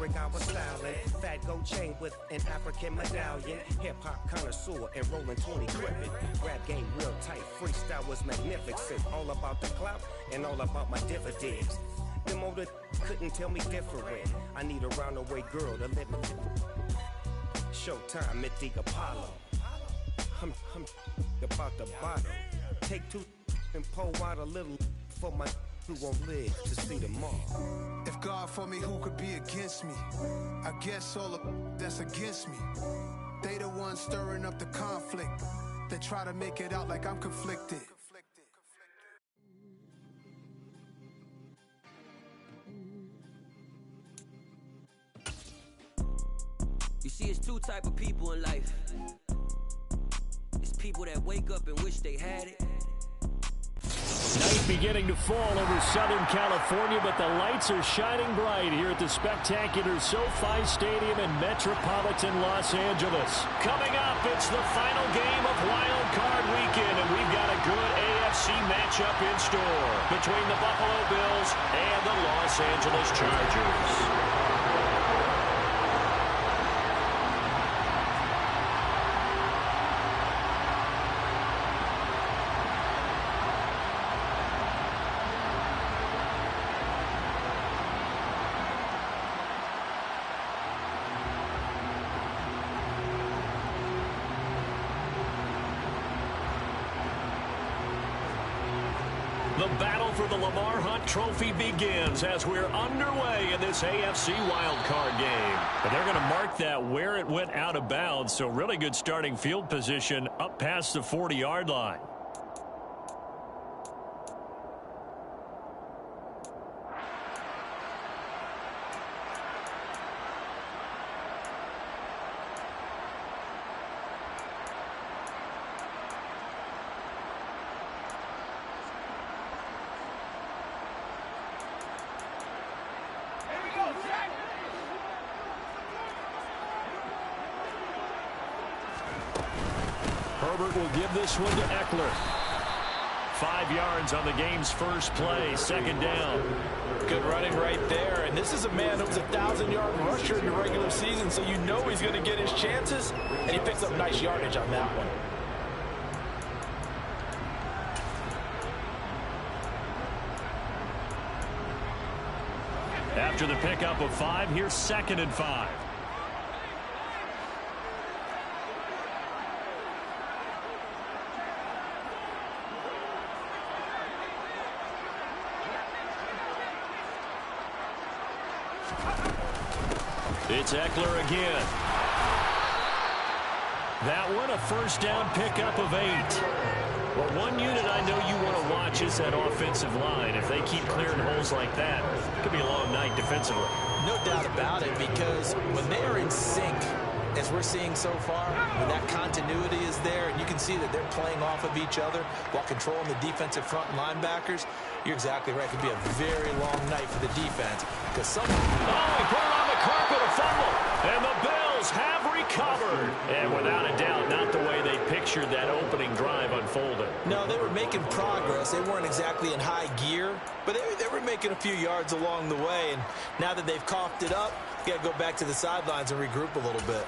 fabric I was styling. Fat gold chain with an African medallion. Hip-hop connoisseur and rolling 20 gripping. Rap game real tight, freestyle was magnificent. All about the clout and all about my dividends. Them older couldn't tell me different. I need a roundaway girl to let me. Showtime at the Apollo. I'm about the bottle. Take two and pour out a little for my who won't live to see tomorrow. If God for me, who could be against me? I guess all of that's against me. They the ones stirring up the conflict. They try to make it out like I'm conflicted. You see, it's two type of people in life. It's people that wake up and wish they had it. Night beginning to fall over Southern California, but the lights are shining bright here at the spectacular SoFi Stadium in metropolitan Los Angeles. Coming up, it's the final game of Wild Card Weekend, and we've got a good AFC matchup in store between the Buffalo Bills and the Los Angeles Chargers. The battle for the Lamar Hunt Trophy begins as we're underway in this AFC wildcard game. But they're going to mark that where it went out of bounds, so really good starting field position up past the 40-yard line. Herbert will give this one to Eckler. 5 yards on the game's first play, second down. Good running right there, and this is a man who was a 1,000-yard rusher in the regular season, so you know he's going to get his chances, and he picks up nice yardage on that one. After the pickup of 5, here's 2nd and 5. It's Eckler again. That one, a first down pickup of 8. Well, one unit I know you want to watch is that offensive line. If they keep clearing holes like that, it could be a long night defensively. No doubt about it, because when they are in sync, as we're seeing so far, when that continuity is there, and you can see that they're playing off of each other while controlling the defensive front linebackers, you're exactly right. It could be a very long night for the defense. Because he put it on the carpet, a fumble, and the Bills have recovered. And without a doubt, not the way they pictured that opening drive unfolded. No, they were making progress. They weren't exactly in high gear, but they were making a few yards along the way. And now that they've coughed it up, you got to go back to the sidelines and regroup a little bit.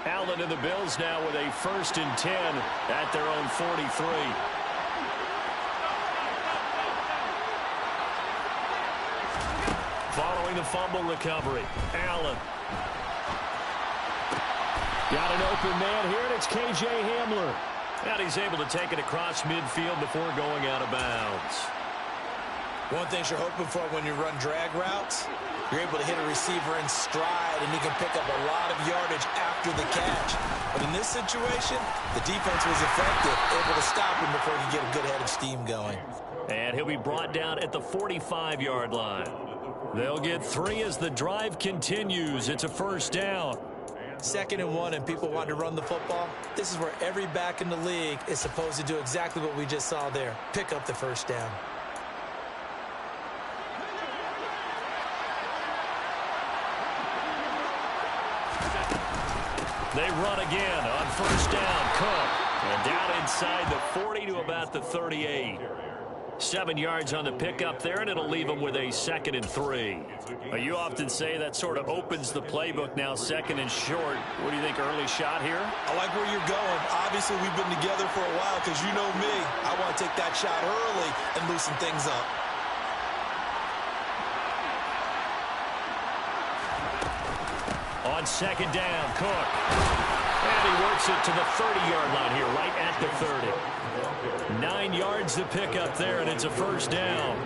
Allen and the Bills now with a 1st and 10 at their own 43. Following the fumble recovery, Allen. Got an open man here, and it's K.J. Hamler. And he's able to take it across midfield before going out of bounds. One thing you're hoping for when you run drag routes, you're able to hit a receiver in stride, and he can pick up a lot of yardage after the catch. But in this situation, the defense was effective, able to stop him before he could get a good head of steam going. And he'll be brought down at the 45-yard line. They'll get 3 as the drive continues. It's a first down. 2nd and 1, and people want to run the football. This is where every back in the league is supposed to do exactly what we just saw there. Pick up the first down. They run again on first down. Cook. And down inside the 40 to about the 38. 7 yards on the pickup there, and it'll leave them with a 2nd and 3. You often say that sort of opens the playbook now, 2nd and short. What do you think, early shot here? I like where you're going. Obviously, we've been together for a while because you know me. I want to take that shot early and loosen things up. On 2nd down, Cook. And he works it to the 30-yard line here, right at the 30. 9 yards to pick up there, and it's a 1st down.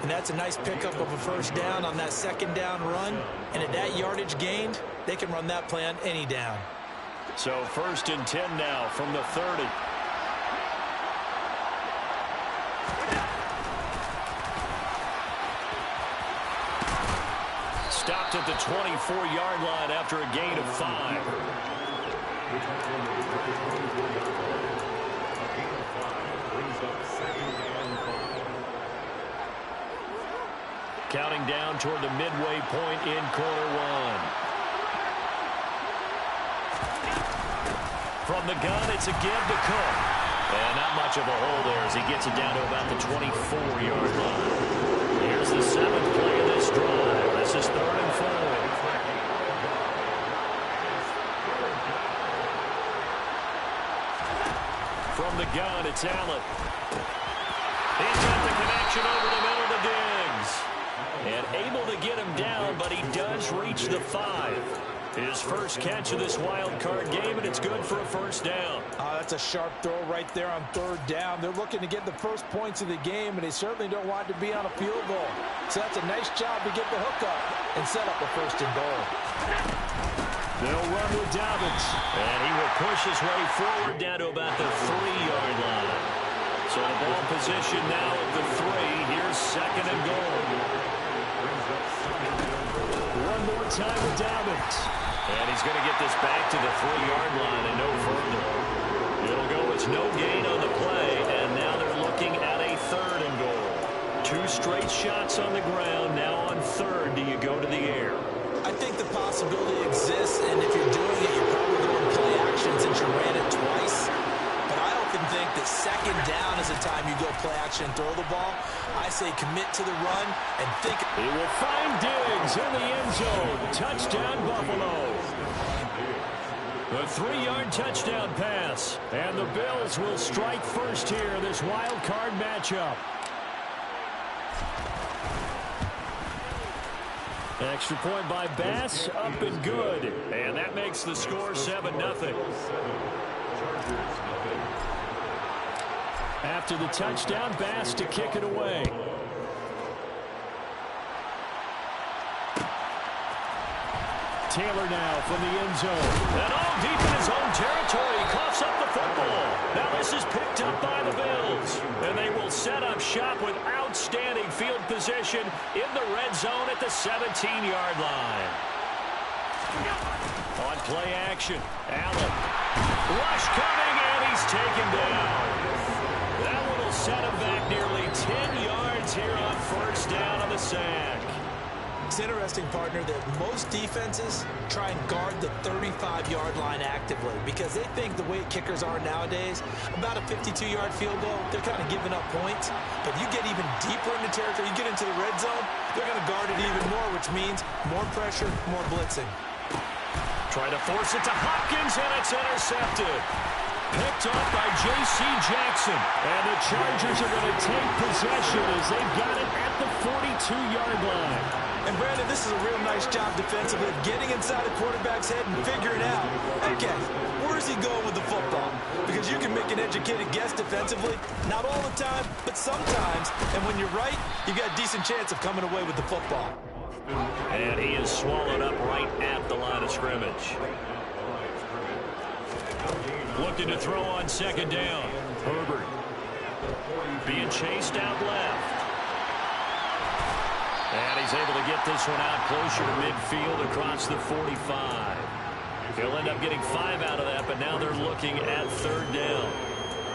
And that's a nice pickup of a 1st down on that 2nd down run. And at that yardage gained, they can run that play on any down. So 1st and 10 now from the 30. Stopped at the 24-yard line after a gain of 5. Counting down toward the midway point in quarter 1. From the gun, it's a give to Cook. And not much of a hole there as he gets it down to about the 24-yard line. Here's the 7th play of this drive. This is 3rd and 4. From the gun, it's Allen. He's got the connection over the middle to Diggs. And able to get him down, but he does reach the 5. His first catch of this wild card game, and it's good for a 1st down. That's a sharp throw right there on 3rd down. They're looking to get the first points of the game, and they certainly don't want to be on a field goal. So that's a nice job to get the hook up and set up a 1st and goal. They'll run with Dobbins, and he will push his way forward down to about the 3-yard line. So the ball position now at the 3. Here's 2nd and goal. One more time with Dobbins. And he's going to get this back to the 3-yard line and no further. It'll go, it's no gain on the play, and now they're looking at a 3rd and goal. 2 straight shots on the ground. Now on 3rd, do you go to the air? I think the possibility exists, and if you're doing it, you're probably going to play action since you ran it twice. But I often think that 2nd down is the time you go play action and throw the ball. I say commit to the run and think. He will find Diggs in the end zone. Touchdown, Buffalo. The 3-yard touchdown pass. And the Bills will strike first here, this wild card matchup. Extra point by Bass, up and good. And that makes the score 7-0. After the touchdown, Bass to kick it away. Taylor now from the end zone. And all deep in his own territory. Coughs up the football. Now this is picked up by the Bills. And they will set up shop with outstanding field position in the red zone at the 17-yard line. On play action, Allen. Rush coming, and he's taken down. That one will set him back nearly 10 yards here on 1st down on the sack. It's interesting, partner, that most defenses try and guard the 35-yard line actively because they think the way kickers are nowadays, about a 52-yard field goal, they're kind of giving up points. But you get even deeper into territory, you get into the red zone, they're going to guard it even more, which means more pressure, more blitzing. Trying to force it to Hopkins, and it's intercepted. Picked up by J.C. Jackson. And the Chargers are going to take possession as they've got it at the 42-yard line. And, Brandon, this is a real nice job defensively, getting inside a quarterback's head and figuring out, okay, where's he going with the football? Because you can make an educated guess defensively, not all the time, but sometimes. And when you're right, you've got a decent chance of coming away with the football. And he is swallowed up right at the line of scrimmage. Looking to throw on 2nd down. Herbert being chased out left. And he's able to get this one out closer to midfield across the 45. He'll end up getting 5 out of that, but now they're looking at 3rd down.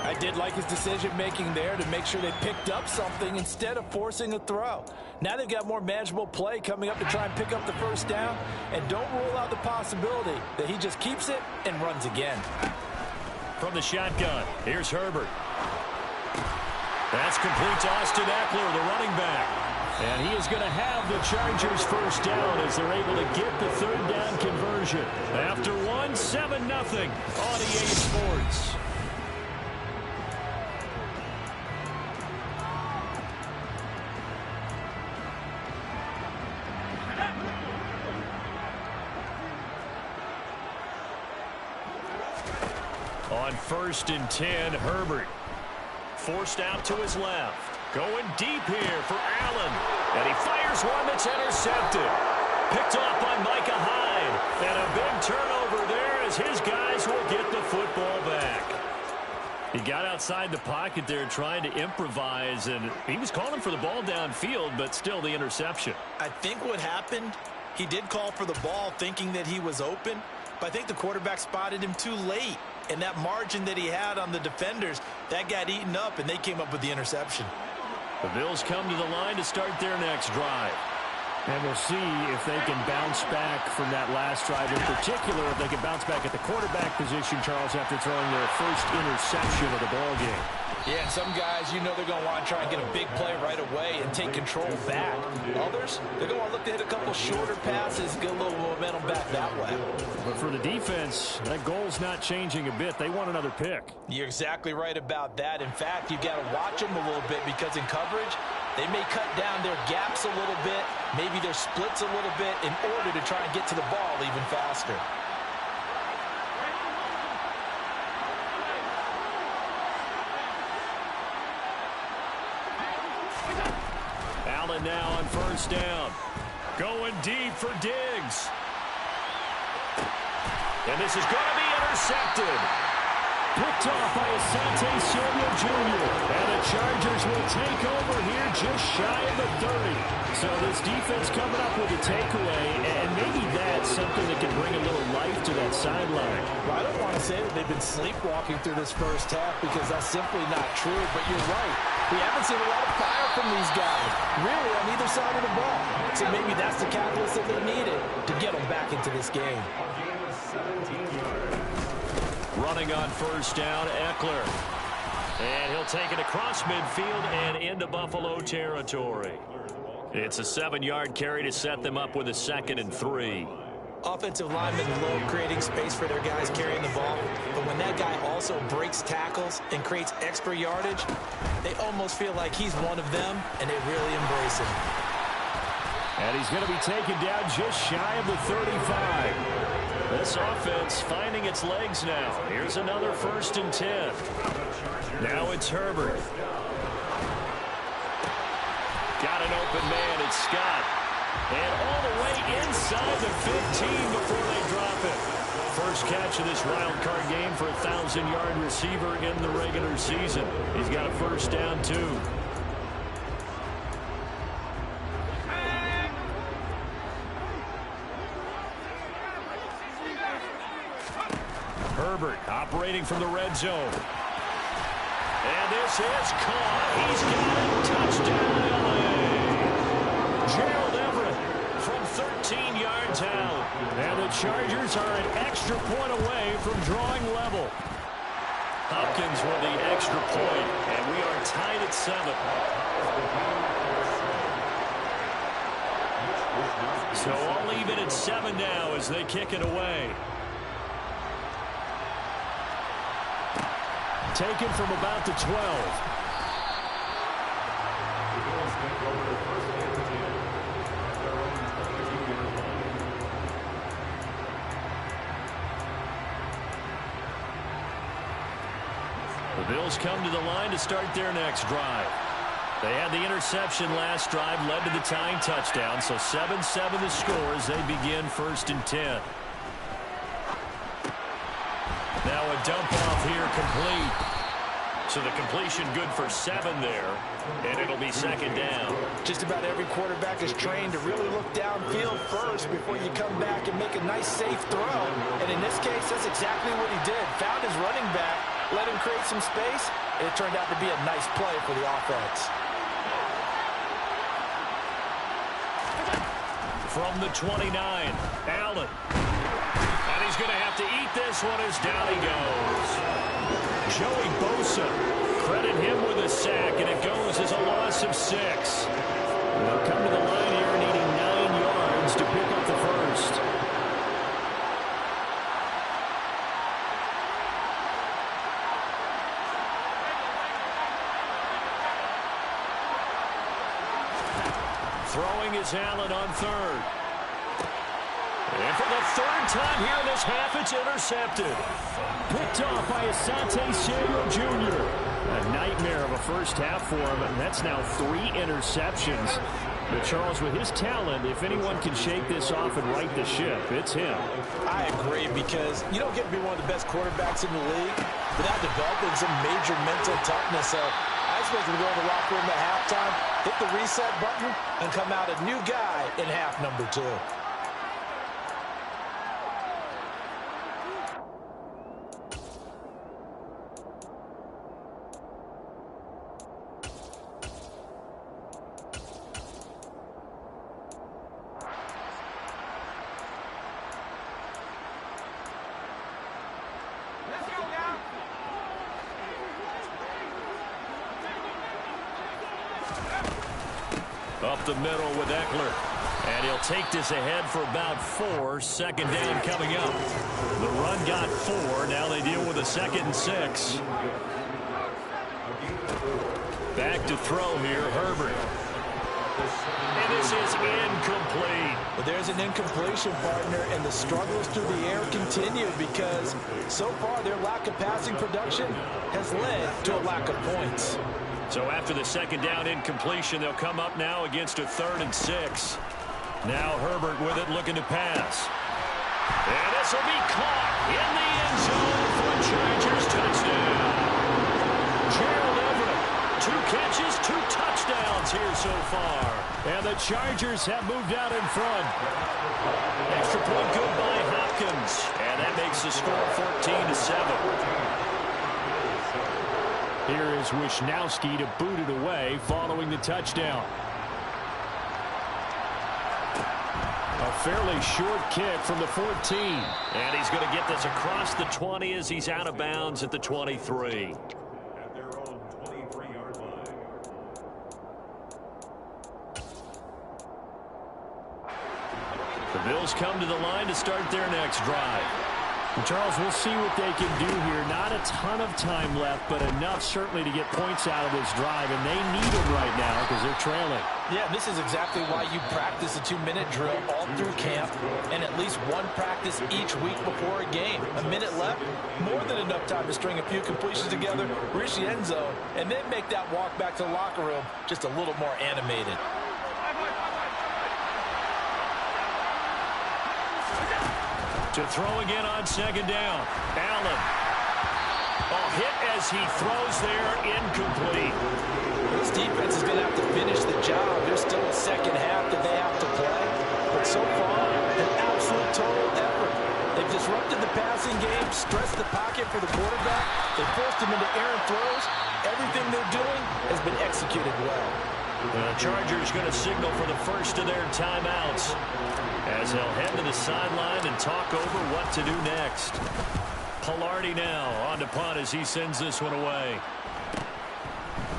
I did like his decision-making there to make sure they picked up something instead of forcing a throw. Now they've got more manageable play coming up to try and pick up the 1st down, and don't rule out the possibility that he just keeps it and runs again. From the shotgun, here's Herbert. That's complete to Austin Eckler, the running back. And he is going to have the Chargers first down as they're able to get the third down conversion. After 7-0 on EA Sports. On 1st and 10, Herbert. Forced out to his left. Going deep here for Allen. And he fires one that's intercepted. Picked off by Micah Hyde. And a big turnover there as his guys will get the football back. He got outside the pocket there trying to improvise, and he was calling for the ball downfield, but still the interception. I think what happened, he did call for the ball thinking that he was open, but I think the quarterback spotted him too late. And that margin that he had on the defenders, that got eaten up, and they came up with the interception. The Bills come to the line to start their next drive. And we'll see if they can bounce back from that last drive. In particular, if they can bounce back at the quarterback position, Charles, after throwing their first interception of the ball game. Yeah, and some guys, you know they're going to want to try and get a big play right away and take control back. Others, they're going to want to look to hit a couple shorter passes, get a little momentum back that way. But for the defense, that goal's not changing a bit. They want another pick. You're exactly right about that. In fact, you've got to watch them a little bit because in coverage, they may cut down their gaps a little bit, maybe their splits a little bit in order to try and get to the ball even faster. Allen now on 1st down. Going deep for Diggs. And this is going to be intercepted. Picked off by Asante Samuel Jr. And the Chargers will take over here just shy of the 30. So this defense coming up with a takeaway, and maybe that's something that can bring a little life to that sideline. Well, I don't want to say that they've been sleepwalking through this first half because that's simply not true, but you're right. We haven't seen a lot of fire from these guys, really, on either side of the ball. So maybe that's the catalyst that they needed to get them back into this game. Running on 1st down, Eckler. And he'll take it across midfield and into Buffalo territory. It's a 7-yard carry to set them up with a 2nd and 3. Offensive linemen love creating space for their guys carrying the ball, but when that guy also breaks tackles and creates extra yardage, they almost feel like he's one of them, and they really embrace him. And he's going to be taken down just shy of the 35. This offense finding its legs now. Here's another 1st and 10. Now it's Herbert. Got an open man, it's Scott. And all the way inside the 15 before they drop it. First catch of this wild card game for a 1,000-yard receiver in the regular season. He's got a 1st down, too. Herbert operating from the red zone. And this is caught. He's got it. Touchdown, LA. Gerald Everett from 13 yards out. And the Chargers are an extra point away from drawing level. Hopkins with the extra point, and we are tied at 7. So all even at 7 now as they kick it away. Taken from about the 12. The Bills come to the line to start their next drive. They had the interception last drive, led to the tying touchdown, so 7-7 the score as they begin 1st and 10. Now a dump off here complete. So the completion good for 7 there, and it'll be 2nd down. Just about every quarterback is trained to really look downfield first before you come back and make a nice, safe throw. And in this case, that's exactly what he did. Found his running back, let him create some space, and it turned out to be a nice play for the offense. From the 29, Allen. And he's going to have to eat this one as down he goes. Joey Bosa credit him with a sack, and it goes as a loss of 6. They'll come to the line here needing 9 yards to pick up the first. Throwing is Allen on third. And for the third time here in this half, it's intercepted. Picked off by Asante Samuel Jr. A nightmare of a first half for him, and that's now 3 interceptions. But Charles, with his talent, if anyone can shake this off and right the ship, it's him. I agree, because you don't get to be one of the best quarterbacks in the league without developing some major mental toughness. So I suppose we go in the locker room at halftime, hit the reset button, and come out a new guy in half number 2. Up the middle with Eckler. And he'll take this ahead for about 4. Second down coming up. The run got 4. Now they deal with a 2nd and 6. Back to throw here, Herbert. And this is incomplete. But there's an incompletion, partner, and the struggles through the air continue because so far their lack of passing production has led to a lack of points. So after the 2nd down incompletion, they'll come up now against a 3rd and 6. Now Herbert with it, looking to pass. And this will be caught in the end zone for a Chargers touchdown. Gerald Everett, 2 catches, 2 touchdowns here so far. And the Chargers have moved out in front. Extra point good by Hopkins. And that makes the score 14-7. Here is Wisnowski to boot it away following the touchdown. A fairly short kick from the 14. And he's going to get this across the 20 as he's out of bounds at the 23. At their own 23-yard line. The Bills come to the line to start their next drive. And Charles, we'll see what they can do here. Not a ton of time left, but enough certainly to get points out of this drive, and they need them right now because they're trailing. Yeah, this is exactly why you practice a 2-minute drill all through camp and at least one practice each week before a game. A minute left, more than enough time to string a few completions together, reach the end zone, and then make that walk back to the locker room just a little more animated. To throw again on 2nd down. Allen. Hit as he throws there, incomplete. This defense is going to have to finish the job. There's still a 2nd half that they have to play. But so far, an absolute total effort. They've disrupted the passing game, stressed the pocket for the quarterback. They forced him into errant throws. Everything they're doing has been executed well. The Chargers going to signal for the first of their timeouts as they'll head to the sideline and talk over what to do next. Pilardi now on to punt as he sends this one away.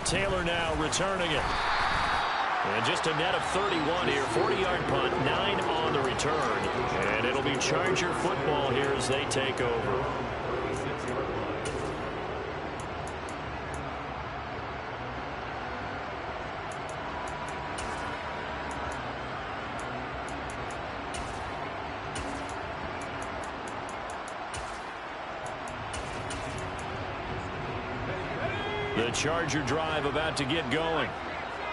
Taylor now returning it. And just a net of 31 here. 40-yard punt, 9 on the return. And it'll be Charger football here as they take over. The Charger drive about to get going.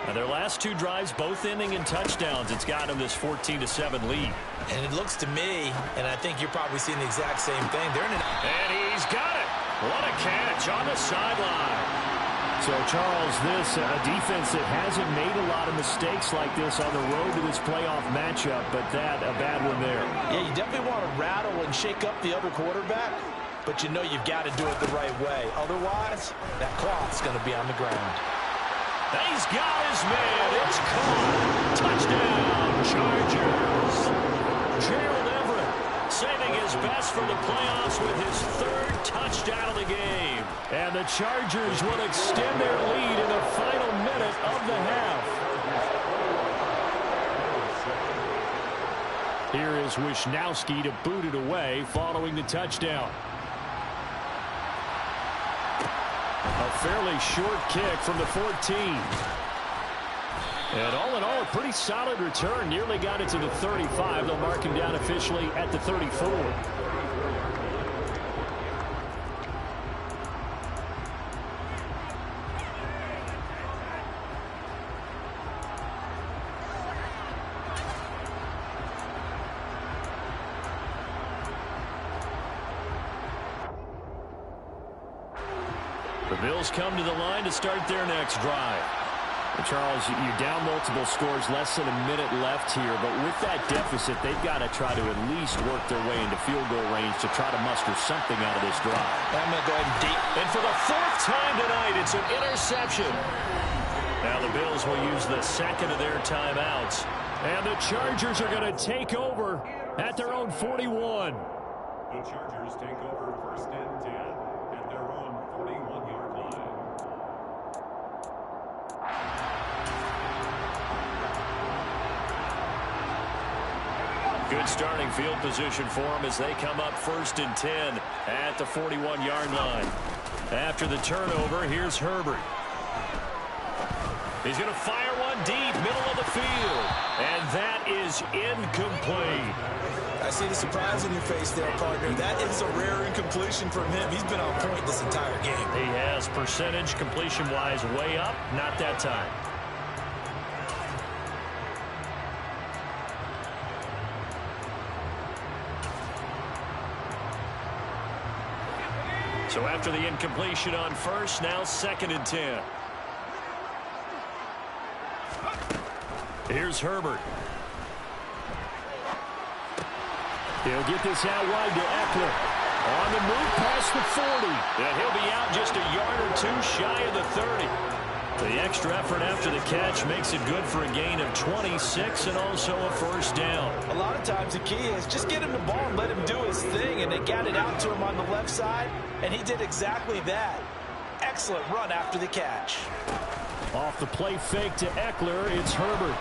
Now their last 2 drives, both ending in touchdowns. It's got them this 14-7 lead. And it looks to me, and I think you're probably seeing the exact same thing. And he's got it. What a catch on the sideline. So, Charles, this a defense that hasn't made a lot of mistakes like this on the road to this playoff matchup, but that a bad one there. Yeah, you definitely want to rattle and shake up the other quarterback, but you know you've got to do it the right way. Otherwise, that clock's going to be on the ground. He's got his man. It's caught. Touchdown, Chargers. Gerald Everett saving his best for the playoffs with his third touchdown of the game. And the Chargers will extend their lead in the final minute of the half. Here is Wisnowski to boot it away following the touchdown. A fairly short kick from the 14. And all in all, a pretty solid return. Nearly got it to the 35. They'll mark him down officially at the 34. The Bills come to the line to start their next drive. Charles, you're down multiple scores, less than a minute left here, but with that deficit, they've got to try to at least work their way into field goal range to try to muster something out of this drive. I'm going to go ahead and deep. And for the fourth time tonight, it's an interception. Now the Bills will use the second of their timeouts. And the Chargers are going to take over at their own 41. The Chargers take over first and 10 at their own 41-yard line. Good starting field position for them as they come up first and 10 at the 41-yard line. After the turnover, here's Herbert. He's going to fire one deep, middle of the field. And that is incomplete. I see the surprise on your face there, partner. That is a rare incompletion from him. He's been on point this entire game. He has percentage completion-wise way up. Not that time. So after the incompletion on first, now second and 10. Here's Herbert. He'll get this out wide to Eckler. On the move past the 40. And he'll be out just a yard or two shy of the 30. The extra effort after the catch makes it good for a gain of 26 and also a first down. A lot of times the key is just get him the ball and let him do his thing, and they got it out to him on the left side, and he did exactly that. Excellent run after the catch. Off the play fake to Eckler, it's Herbert.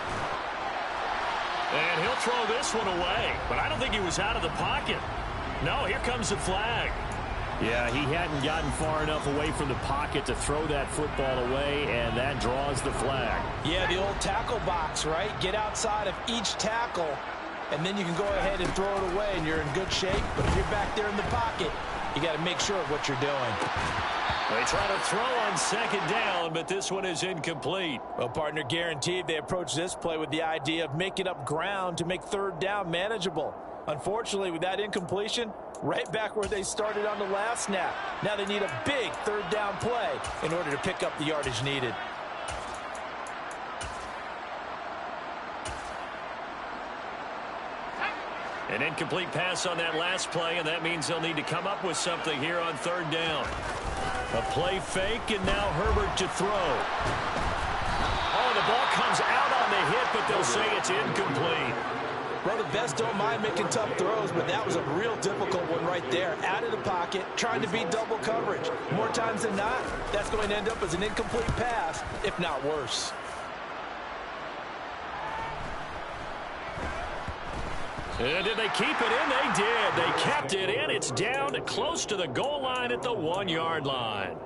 And he'll throw this one away, but I don't think he was out of the pocket. No, here comes the flag. Yeah, he hadn't gotten far enough away from the pocket to throw that football away, and that draws the flag. Yeah, the old tackle box, right? Get outside of each tackle, and then you can go ahead and throw it away, and you're in good shape. But if you're back there in the pocket, you got to make sure of what you're doing. They try to throw on second down, but this one is incomplete. Well, partner, guaranteed they approach this play with the idea of making up ground to make third down manageable. Unfortunately, with that incompletion, right back where they started on the last snap. Now they need a big third down play in order to pick up the yardage needed. An incomplete pass on that last play, and that means they'll need to come up with something here on third down. A play fake, and now Herbert to throw. Oh, the ball comes out on the hit, but they'll say it's incomplete. Well, the best don't mind making tough throws, but that was a real difficult one right there. Out of the pocket, trying to beat double coverage. More times than not, that's going to end up as an incomplete pass, if not worse. And did they keep it in? They did. They kept it in. It's down to close to the goal line at the 1-yard line.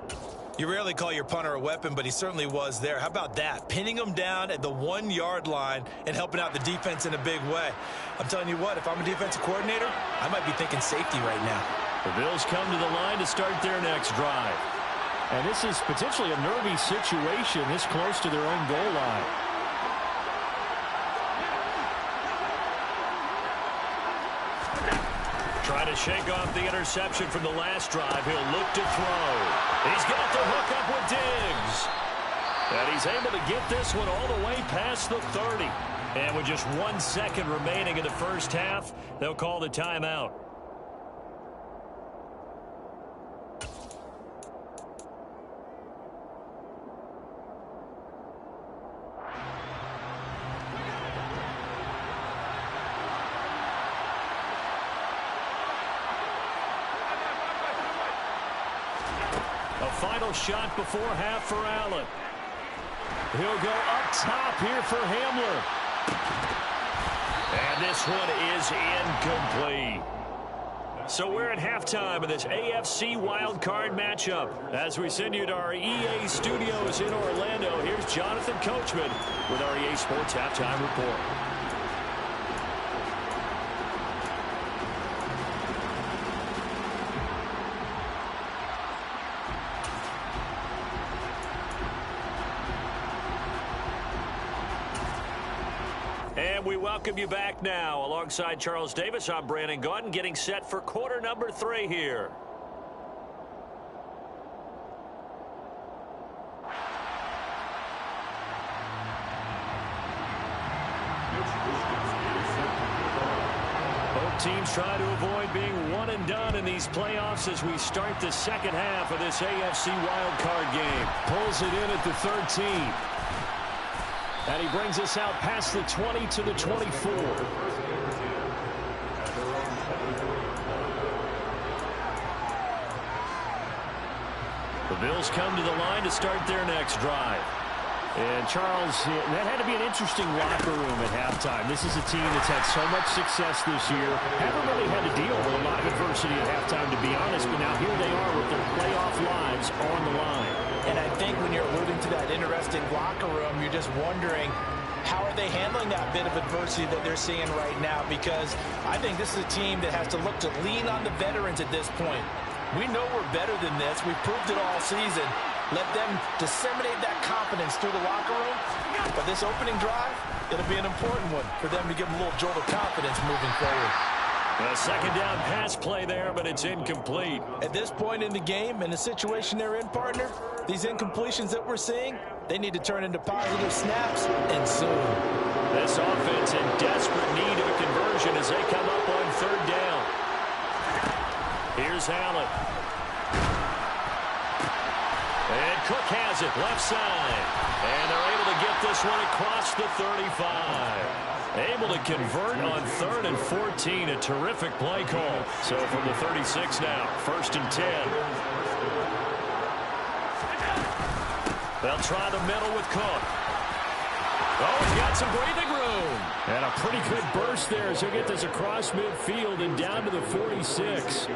You rarely call your punter a weapon, but he certainly was there. How about that? Pinning him down at the 1-yard line and helping out the defense in a big way. I'm telling you what, if I'm a defensive coordinator, I might be thinking safety right now. The Bills come to the line to start their next drive. And this is potentially a nervy situation this close to their own goal line. Trying to shake off the interception from the last drive. He'll look to throw. He's got the hook up with Diggs. And he's able to get this one all the way past the 30. And with just 1 second remaining in the first half, they'll call the timeout. final shot before half for Allen. He'll go up top here for Hamler. And this one is incomplete. So we're at halftime of this AFC wildcard matchup. As we send you to our EA studios in Orlando, here's Jonathan Coachman with our EA Sports Halftime Report. And we welcome you back now. Alongside Charles Davis, I'm Brandon Gaudin, getting set for quarter number 3 here. Both teams try to avoid being one and done in these playoffs as we start the second half of this AFC wildcard game. Pulls it in at the 13. And he brings us out past the 20 to the 24. The Bills come to the line to start their next drive. And Charles, that had to be an interesting locker room at halftime. This is a team that's had so much success this year. Haven't really had to deal with a lot of adversity at halftime, to be honest. But now here they are with their playoff lives on the line. And I think when you're alluding to that interesting locker room, you're just wondering, how are they handling that bit of adversity that they're seeing right now? Because I think this is a team that has to look to lean on the veterans at this point. We know we're better than this. We've proved it all season. Let them disseminate that confidence through the locker room. But this opening drive, it'll be an important one for them to give them a little jolt of confidence moving forward. A second down pass play there, but it's incomplete. At this point in the game, in the situation they're in, partner, these incompletions that we're seeing, they need to turn into positive snaps, and soon. This offense in desperate need of a conversion as they come up on third down. Here's Allen. And Cook has it, left side. And they're able to get this one across the 35. Able to convert on 3rd and 14. A terrific play call. So from the 36 now, 1st and 10. They'll try the middle with Cook. Oh, he's got some breathing room. And a pretty good burst there as he'll get this across midfield and down to the 46.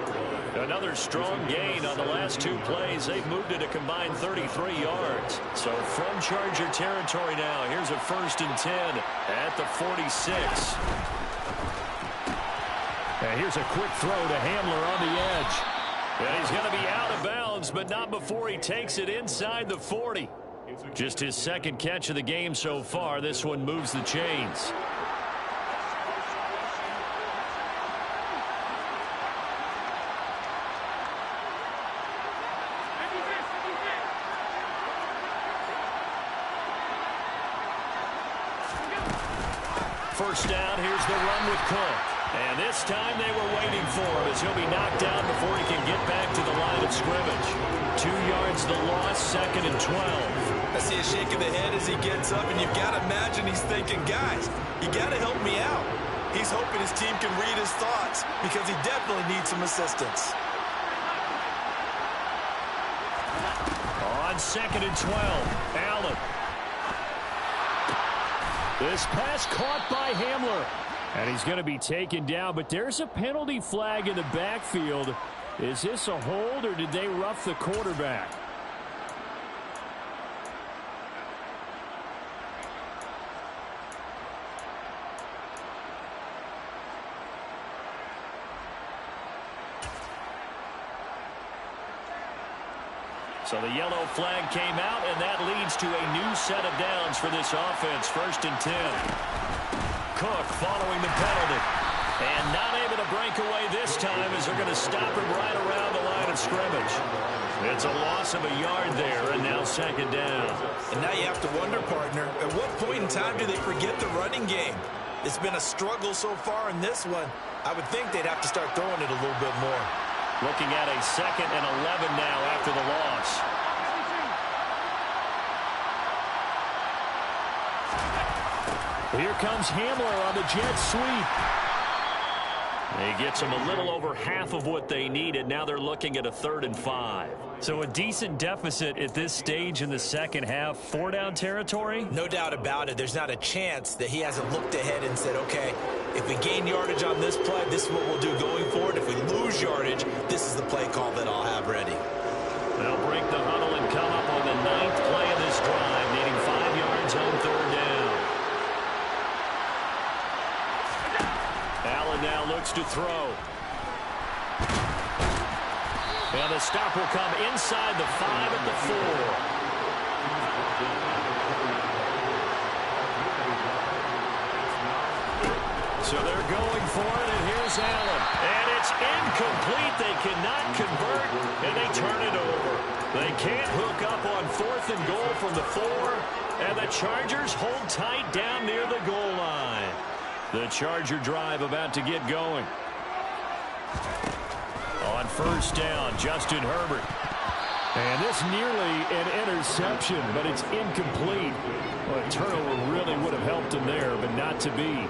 Another strong gain on the last 2 plays. They've moved it a combined 33 yards. So from Charger territory now, here's a 1st and 10 at the 46. And here's a quick throw to Hamler on the edge. And he's going to be out of bounds, but not before he takes it inside the 40. Just his second catch of the game so far. This one moves the chains. First down, here's the run with Cook. And this time they were waiting for him as he'll be knocked down before he can get back to the line of scrimmage. 2 yards the loss, 2nd and 12. I see a shake of the head as he gets up, and you've got to imagine he's thinking, guys, you got to help me out. He's hoping his team can read his thoughts because he definitely needs some assistance. On 2nd and 12, Allen. This pass caught by Hamler. And he's going to be taken down, but there's a penalty flag in the backfield. Is this a hold, or did they rough the quarterback? So the yellow flag came out, and that leads to a new set of downs for this offense. 1st and 10. Cook following the penalty. And not able to break away this time as they're going to stop him right around the line of scrimmage. It's a loss of a yard there, and now 2nd down. And now you have to wonder, partner, at what point in time do they forget the running game? It's been a struggle so far in this one. I would think they'd have to start throwing it a little bit more. Looking at a 2nd and 11 now after the loss. Here comes Hamler on the jet sweep. He gets them a little over half of what they needed. Now they're looking at a 3rd and 5. So a decent deficit at this stage in the second half. 4-down territory? No doubt about it. There's not a chance that he hasn't looked ahead and said, okay, if we gain yardage on this play, this is what we'll do going forward. If we lose yardage, this is the play call that I'll have ready. They'll break the huddle and come up on the 9th play of this drive, needing 5 yards on 3rd down. Allen now looks to throw. And the stop will come inside the 5 at the 4. So they're going for it, and here's Allen. And it's incomplete. They cannot convert, and they turn it over. They can't hook up on 4th and goal from the 4, and the Chargers hold tight down near the goal line. The Charger drive about to get going. On 1st down, Justin Herbert. And this nearly an interception, but it's incomplete. Well, a turnover really would have helped him there, but not to be.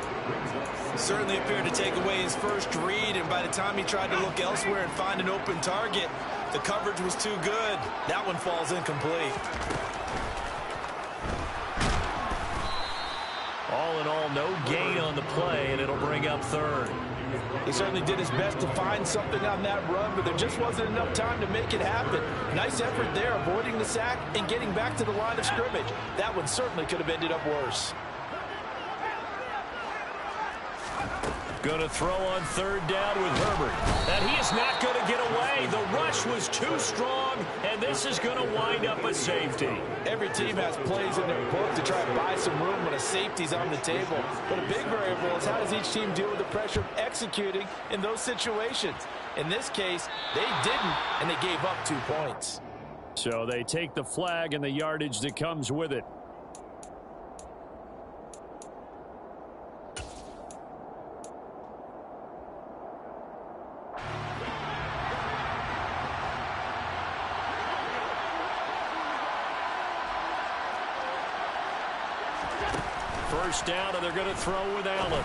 Certainly appeared to take away his first read, and by the time he tried to look elsewhere and find an open target, the coverage was too good. That one falls incomplete. All in all, no gain on the play, and it'll bring up 3rd. He certainly did his best to find something on that run, but there just wasn't enough time to make it happen. Nice effort there, avoiding the sack and getting back to the line of scrimmage. That one certainly could have ended up worse. Going to throw on 3rd down with Herbert. And he is not going to get away. The rush was too strong, and this is going to wind up a safety. Every team has plays in their book to try and buy some room when a safety's on the table. But a big variable is how does each team deal with the pressure of executing in those situations. In this case, they didn't, and they gave up 2 points. So they take the flag and the yardage that comes with it. First down, and they're going to throw with Allen.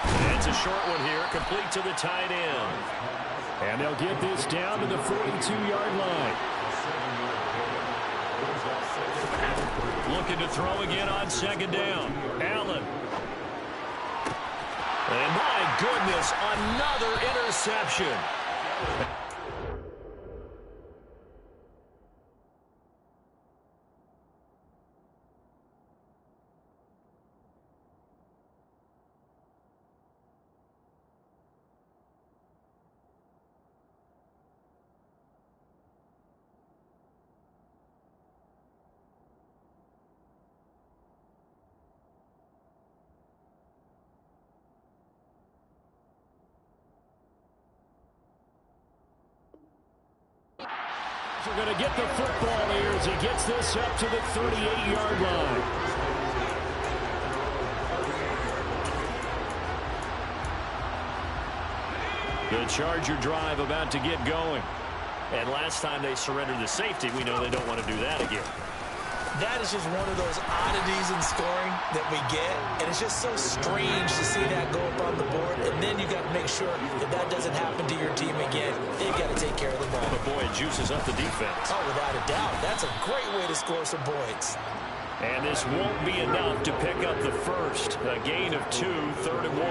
And it's a short one here, complete to the tight end. And they'll get this down to the 42-yard line. Looking to throw again on 2nd down. Allen. And my goodness, another interception. We're going to get the football here as he gets this up to the 38-yard line. The Charger drive about to get going. And last time they surrendered the safety, we know they don't want to do that again. That is just one of those oddities in scoring that we get, and it's just so strange to see that go up on the board, and then you got to make sure that that doesn't happen to your team again. They've got to take care of the ball. But boy, it juices up the defense. Oh, without a doubt. That's a great way to score some points. And this won't be enough to pick up the first. A gain of 2, 3rd and 1.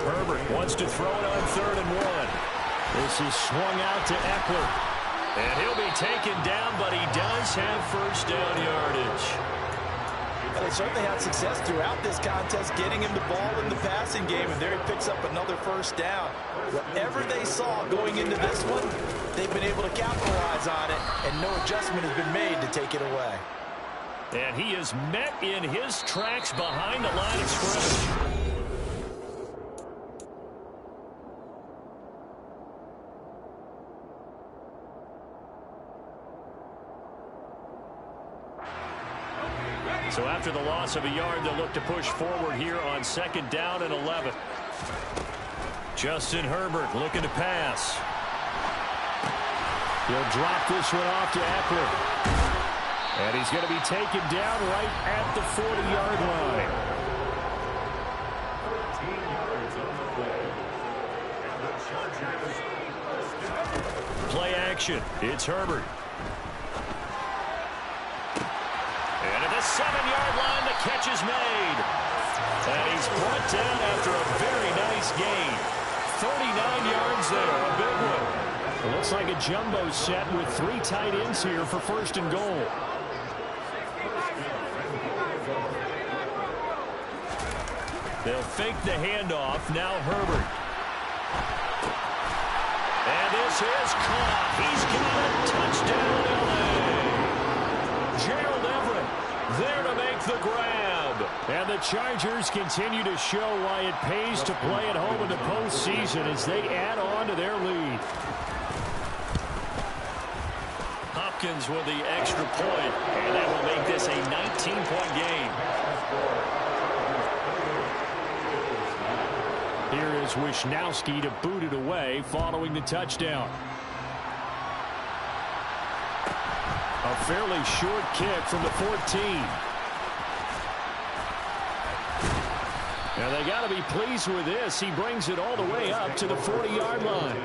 Herbert wants to throw it on 3rd and 1. This is swung out to Eckler. And he'll be taken down, but he does have first down yardage. And they certainly had success throughout this contest, getting him the ball in the passing game, and there he picks up another first down. Whatever they saw going into this one, they've been able to capitalize on it, and no adjustment has been made to take it away. And he is met in his tracks behind the line of scrimmage. So after the loss of a yard, they'll look to push forward here on 2nd down and 11. Justin Herbert looking to pass. He'll drop this one off to Eckler. And he's going to be taken down right at the 40-yard line. action. It's Herbert. And at the 7-yard line, the catch is made. And he's brought down after a very nice gain. 39 yards there, a big one. It looks like a jumbo set with 3 tight ends here for 1st and goal. They'll fake the handoff. Now Herbert. And this is caught. He's got a touchdown, L.A. Gerald Everett there to make the grab. And the Chargers continue to show why it pays to play at home in the postseason as they add on to their lead. Hopkins with the extra point, and that will make this a 19-point game. Here is Wisnowski to boot it away following the touchdown. A fairly short kick from the 14. Now they got to be pleased with this. He brings it all the way up to the 40-yard line.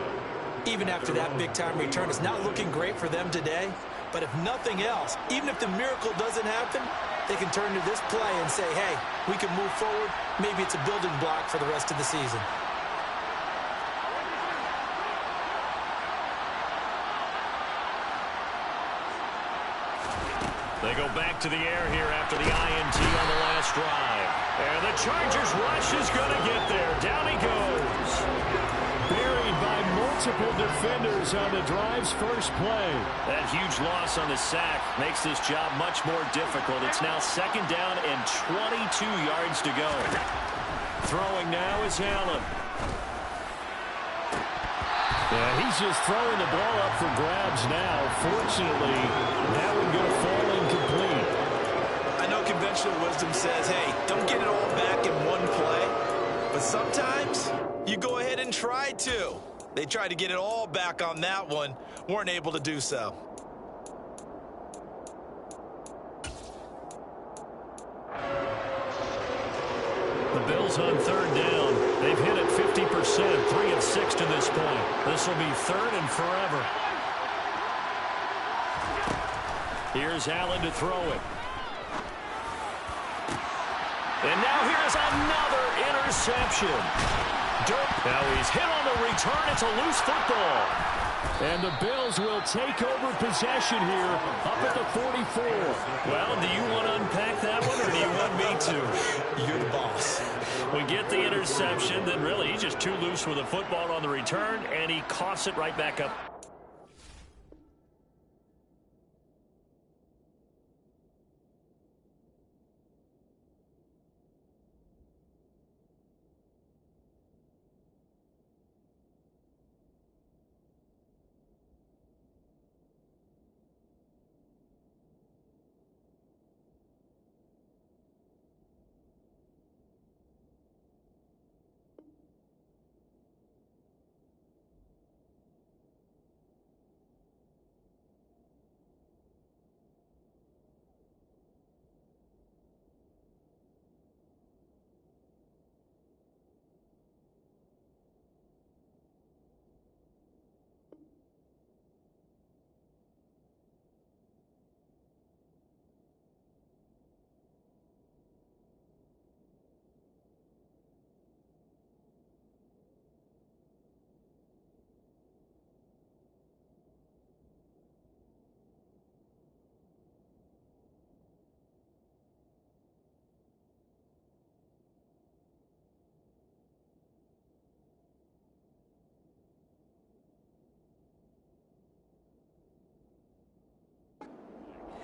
Even after that big-time return, it's not looking great for them today. But if nothing else, even if the miracle doesn't happen, they can turn to this play and say, hey, we can move forward. Maybe it's a building block for the rest of the season. They go back to the air here after the INT on the last drive. And the Chargers rush is going to get there. Down he goes. Buried by multiple defenders on the drive's first play. That huge loss on the sack makes this job much more difficult. It's now 2nd down and 22 yards to go. Throwing now is Allen. Yeah, he's just throwing the ball up for grabs now. Fortunately, that one going to fall incomplete. I know conventional wisdom says, hey, don't get it all back in one play. But sometimes you go ahead and try to. They tried to get it all back on that one. Weren't able to do so. The Bills on 3rd down. They've hit it 50%, 3 of 6 to this point. This will be 3rd and forever. Here's Allen to throw it. And now here's another interception. Now he's hit on the return. It's a loose football. And the Bills will take over possession here up at the 44. Well, do you want to unpack that one or do you want me to? You're the boss. We get the interception, then really he's just too loose with the football on the return, and he coughs it right back up.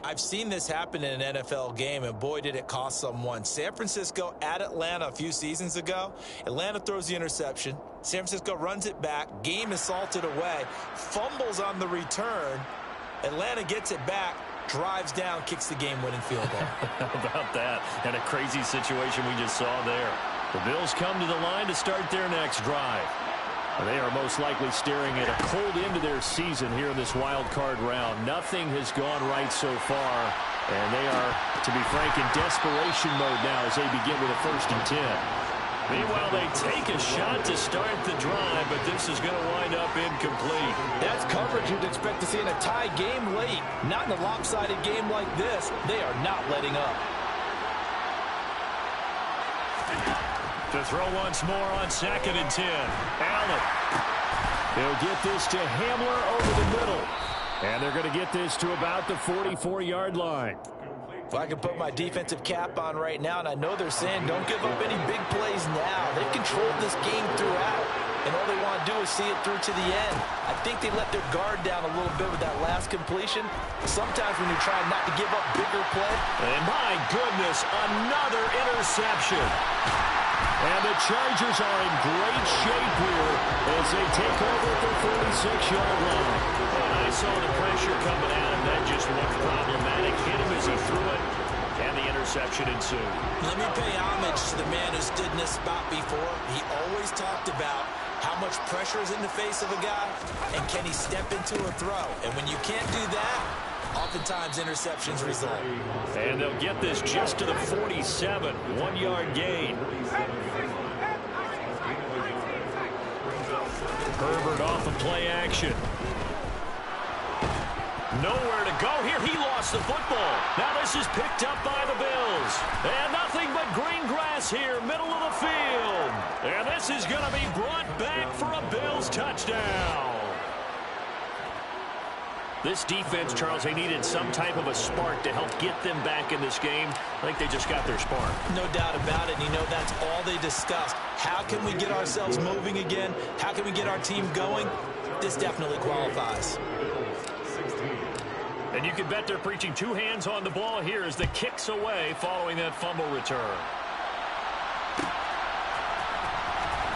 I've seen this happen in an NFL game, and boy, did it cost someone. San Francisco at Atlanta a few seasons ago. Atlanta throws the interception. San Francisco runs it back. Game is salted away. Fumbles on the return. Atlanta gets it back. Drives down, kicks the game-winning field goal. How about that? And a crazy situation we just saw there. The Bills come to the line to start their next drive. They are most likely staring at a cold end to their season here in this wild card round. Nothing has gone right so far, and they are, to be frank, in desperation mode now as they begin with a 1st and 10. Meanwhile, they take a shot to start the drive, but this is going to wind up incomplete. That's coverage you'd expect to see in a tie game late. Not in a lopsided game like this. They are not letting up. To throw once more on 2nd and 10. Allen. He'll get this to Hamler over the middle. And they're going to get this to about the 44-yard line. Well, I can put my defensive cap on right now, and I know they're saying don't give up any big plays now. They've controlled this game throughout, and all they want to do is see it through to the end. I think they let their guard down a little bit with that last completion. Sometimes when you're trying not to give up bigger play. And my goodness, another interception. And the Chargers are in great shape here as they take over at the 46-yard line. And I saw the pressure coming at him. That just looked problematic. Hit him as he threw it, and the interception ensued. Let me pay homage to the man who stood in this spot before. He always talked about how much pressure is in the face of a guy, and can he step into a throw. And when you can't do that, oftentimes interceptions result. And they'll get this just to the 47, 1-yard gain. Herbert off of play action. Nowhere to go here. He lost the football. Now this is picked up by the Bills. And nothing but green grass here, middle of the field. And this is going to be brought back for a Bills touchdown. This defense, Charles, they needed some type of a spark to help get them back in this game. I think they just got their spark. No doubt about it. And you know, that's all they discussed. How can we get ourselves moving again? How can we get our team going? This definitely qualifies. And you can bet they're preaching two hands on the ball here as the kick's away following that fumble return.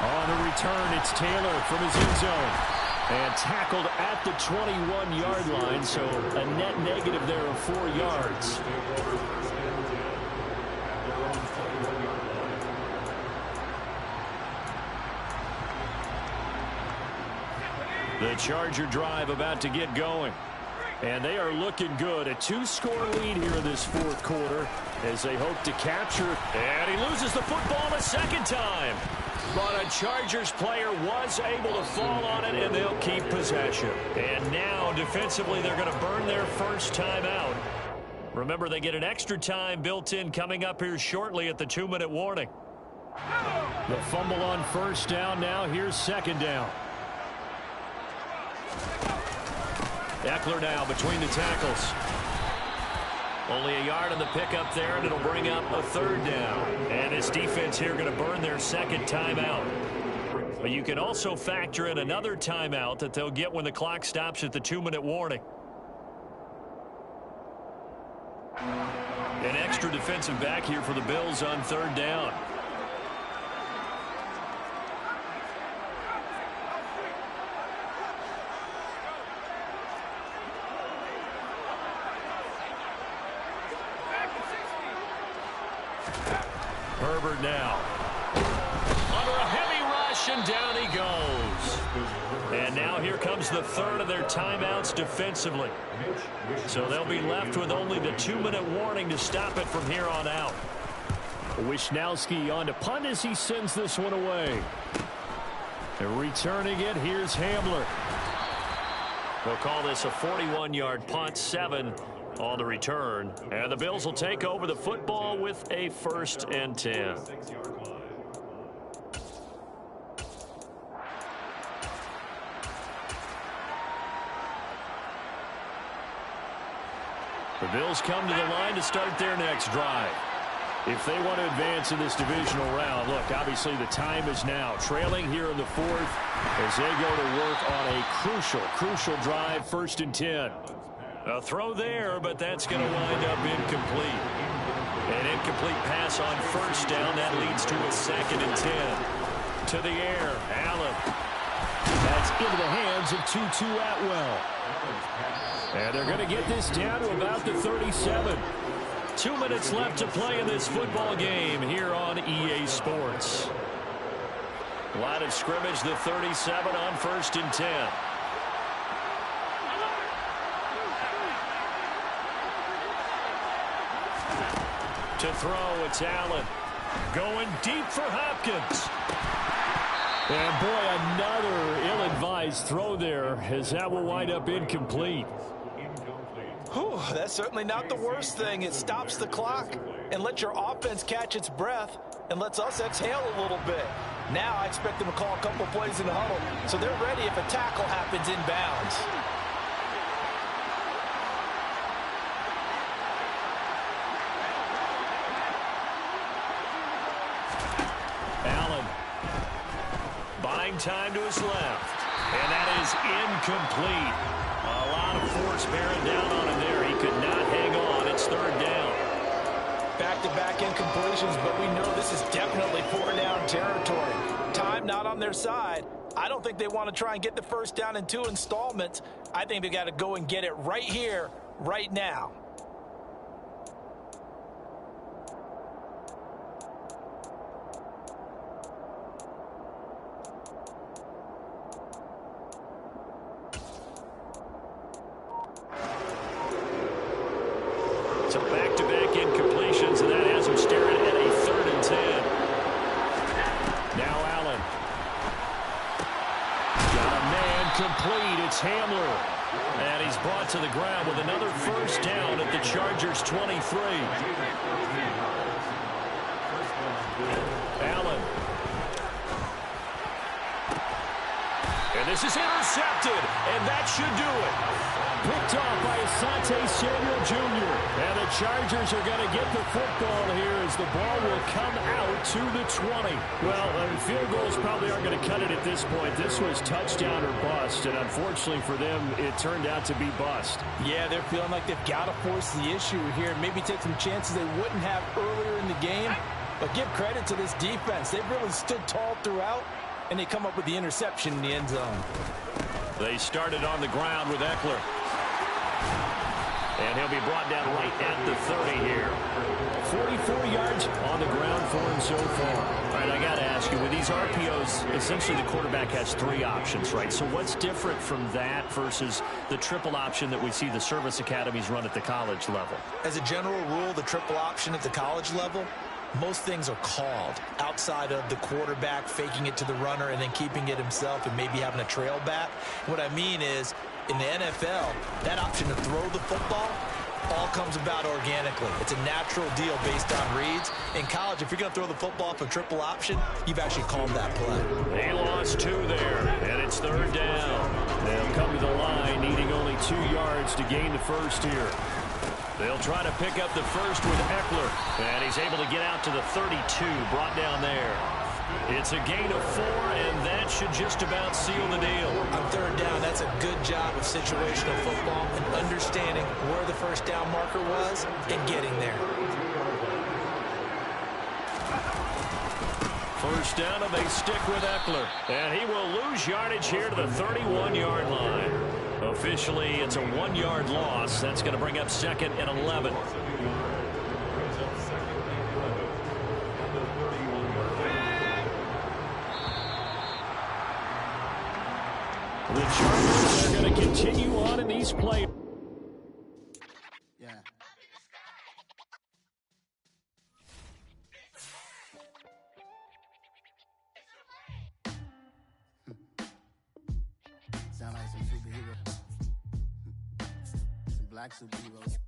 On the return, it's Taylor from his end zone. And tackled at the 21-yard line, so a net negative there of 4 yards. The Charger drive about to get going. And they are looking good. A 2-score lead here in this fourth quarter as they hope to capture. And he loses the football a second time. But a Chargers player was able to fall on it, and they'll keep possession. And now, defensively, they're going to burn their first time out. Remember, they get an extra time built in coming up here shortly at the 2-minute warning. The fumble on first down now. Here's second down. Eckler now between the tackles. Only a yard on the pickup there, and it'll bring up a third down. And this defense here going to burn their second timeout. But you can also factor in another timeout that they'll get when the clock stops at the 2-minute warning. An extra defensive back here for the Bills on third down. Herbert now. Under a heavy rush, and down he goes. And now here comes the third of their timeouts defensively. So they'll be left with only the 2-minute warning to stop it from here on out. Wisnowski on to punt as he sends this one away. And returning it, here's Hamler. They'll call this a 41-yard punt, 7 on the return. And the Bills will take over the football with a 1st and 10. The Bills come to the line to start their next drive. If they want to advance in this divisional round, look, obviously the time is now. Trailing here in the fourth as they go to work on a crucial drive, 1st and 10. A throw there, but that's going to wind up incomplete. An incomplete pass on first down. That leads to a 2nd and 10. To the air, Allen. That's into the hands of Tutu Atwell. And they're going to get this down to about the 37. 2 minutes left to play in this football game here on EA Sports. Line of scrimmage, the 37 on 1st and 10. To throw, it's Allen. Going deep for Hopkins. And boy, another ill-advised throw there, as that will wind up incomplete. Whew, that's certainly not the worst thing. It stops the clock and lets your offense catch its breath and lets us exhale a little bit. Now I expect them to call a couple plays in the huddle, so they're ready if a tackle happens inbounds. Allen buying time to his left, and that is incomplete. A lot of force bearing down on him there. He could not hang on. It's third down. Back-to-back incompletions, but we know this is definitely four-down territory. Time not on their side. I don't think they want to try and get the first down in 2 installments. I think they got to go and get it right here, right now. So back-to-back incompletions, and that has him staring at a 3rd and 10. Now Allen. Got a man complete. It's Hamler. And he's brought to the ground with another first down at the Chargers' 23. Allen. And this is intercepted, and that should do it. Picked off by Asante Samuel Jr. And the Chargers are going to get the football here as the ball will come out to the 20. Well, field goals probably aren't going to cut it at this point. This was touchdown or bust, and unfortunately for them, it turned out to be bust. Yeah, they're feeling like they've got to force the issue here and maybe take some chances they wouldn't have earlier in the game. But give credit to this defense. They've really stood tall throughout, and they come up with the interception in the end zone. They started on the ground with Eckler. And he'll be brought down right at the 30 here. 44 yards on the ground for him so far. All right, I got to ask you, with these RPOs, essentially the quarterback has 3 options, right? So what's different from that versus the triple option that we see the service academies run at the college level? As a general rule, the triple option at the college level, most things are called outside of the quarterback faking it to the runner and then keeping it himself and maybe having a trail back. What I mean is, in the NFL, that option to throw the football all comes about organically. It's a natural deal based on reads. In college, if you're going to throw the football for triple option, you've actually called that play. They lost 2 there, and it's third down. They'll come to the line, needing only 2 yards to gain the first here. They'll try to pick up the first with Eckler, and he's able to get out to the 32, brought down there. It's a gain of 4, and that should just about seal the deal. On third down, that's a good job of situational football and understanding where the first down marker was and getting there. First down, and they stick with Eckler. And he will lose yardage here to the 31-yard line. Officially, it's a 1-yard loss. That's going to bring up 2nd and 11. The Chargers are going to continue on in these plays. Yeah. Sound like some superheroes. Some black superheroes.